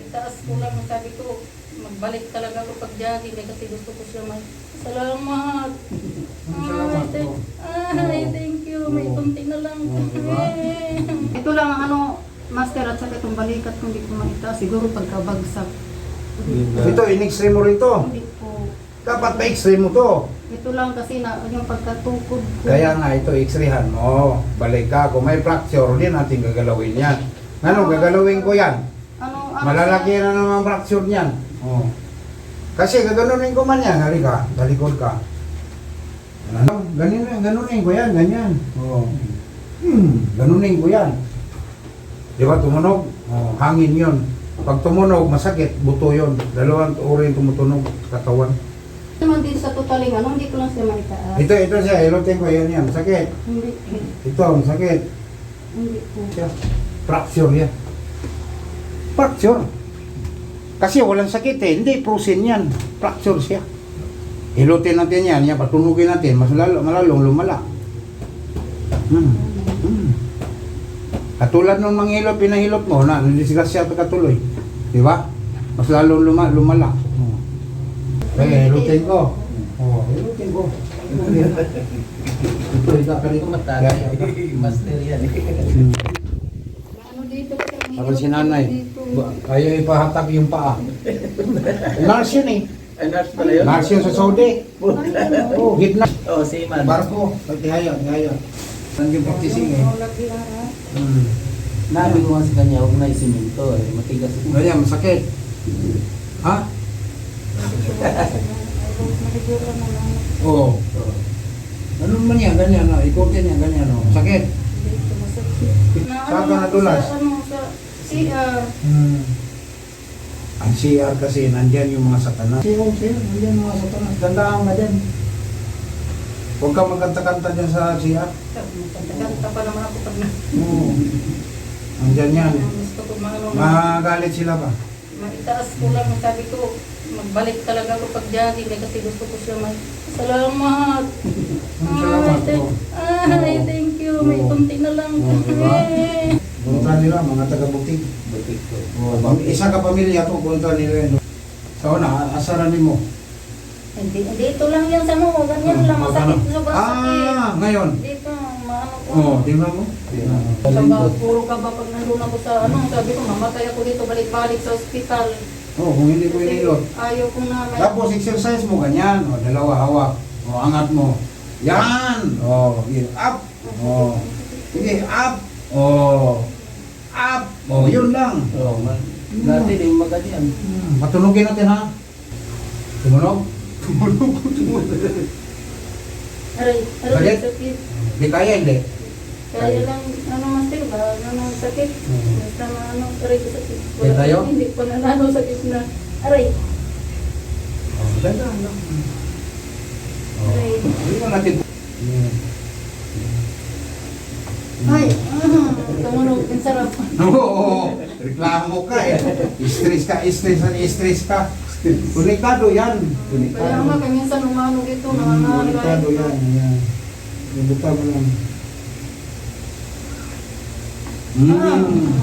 maitaas ko lang. Sabi ko, magbalik talaga ako pag jogging kasi gusto ko siya may salamat. Ay, thank you. May kunti na lang. Ito lang ang ano, master, at saka itong balikat kung hindi ko maitaas. Siguro pagkabagsak. Ito, in-x-ray mo rito. Hindi po. Dapat pa-x-ray mo to. Ito lang kasi na yung pagkatukod ko. Kaya nga ito, x-rayhan mo. Balik ka. Kung may fracture, din natin gagalawin yan. Ano, gagalawin ko yan. Ano, Malalaki na naman fracture niyan. Oh. Kasi gaganunin ko man yan. Hali ka, talikod ka. Ano, ganunin ko yan, ganyan. Oh. Ganunin ko yan. Di ba, tumunog? Oh, hangin yun. Pag tumunog, masakit, buto yun. Dalawang uri yung tumutunog, katawan. Naman din sa totaling ano, hindi ko lang siya maitaas. Ito siya, ilutin ko yan, sakit. Hindi. Ito, sakit. Hindi po. Fracture yan. Fracture. Kasi walang sakit eh, hindi, prusin yan. Fracture siya. Ilutin natin yan, patunugin natin, mas malalong lumala. Katulad ng mga hilot, pinahilot mo, na disgrasya pa katuloy. Di ba? Mas lalong lumala. Eh, ilutin ko. Ilutin ko. Ito, Hindi ko matagay. Master yan eh. Ano dito? Tapos si nanay, ayaw ipahatag yung paa. Nurse yun eh. Ay, nurse pala yun? Nurse yun sa Saudi. Oh, gitna. Oo, seaman. Barko, pagtihaya. Nandiyan practicing eh. Nabi ko nga sa kanya, huwag na isiminto eh. Matigas ito. Ganyan, masakit. Ha? Oo. Ganun man yan, ganyan. Ikutin yan, ganyan. Sakit. Saan ka natulas? Sa CR. Ang CR kasi, nandyan yung mga satanas. Nandyan yung mga satanas. Gandaan ka dyan. Huwag ka magkanta-kanta dyan sa CR. Kanta pa naman ako pag na. Oo. Nandyan yan. Gusto ko Magalit sila ba? maitaas ko lang. Sabi ko, magbalik talaga ako pag jogging kasi gusto ko siya may salamat. Salamat po. Ay, thank you. May kunti na lang. Diba? Punta nila, mga taga-butik. Butik ko. Isa ka pamilya to, punta nila yun. So na, asaran mo. Hindi, dito lang yan sa mo. Ganyan lang. Masakit. Sobrang sakit. Ngayon. Dito, maano ko. Oo, tingnan mo. Puro ka ba pag nandun ako sa ano, sabi ko mamatay ako dito balik-balik sa ospital. Oo, kung hindi ko inilot. Ayaw ko na. Tapos exercise mo ganyan. O, dalawa hawak. O, angat mo. Yan! O, up! O, sige, up! O, up! O, yun lang. Oo, dati din maganyan. Matunogin natin ha. Tumunog? Aray, Sakit? sakit. Di kaya, hindi. Kaya lang, ano master ba? Ano sakit? Basta ano, aray ko sakit. Kaya tayo? Hindi ko na ano sakit na. Aray. Ganda, ano? Aray. Hindi mo natin. Ay, tumunog. Ang sarap. Oo, reklamo ka eh. Stress ka. Konektado yan. Kaya nga, kaya minsan umano dito. Konektado yan. Ibuka mo lang.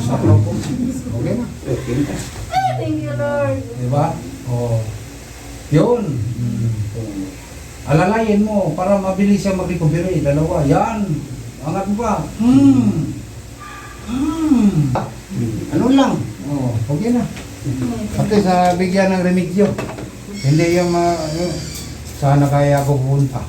Sarap po. Okay na. Thank you, Lord. Diba? Oo. Yun. Alalayin mo para mabilis siya mag-recover. Dalawa. Yan. Angat mo pa. Ano lang. Oo. Okay na. Pati sa bigyan ng remedyo. Hindi yung sana kaya ako pupunta.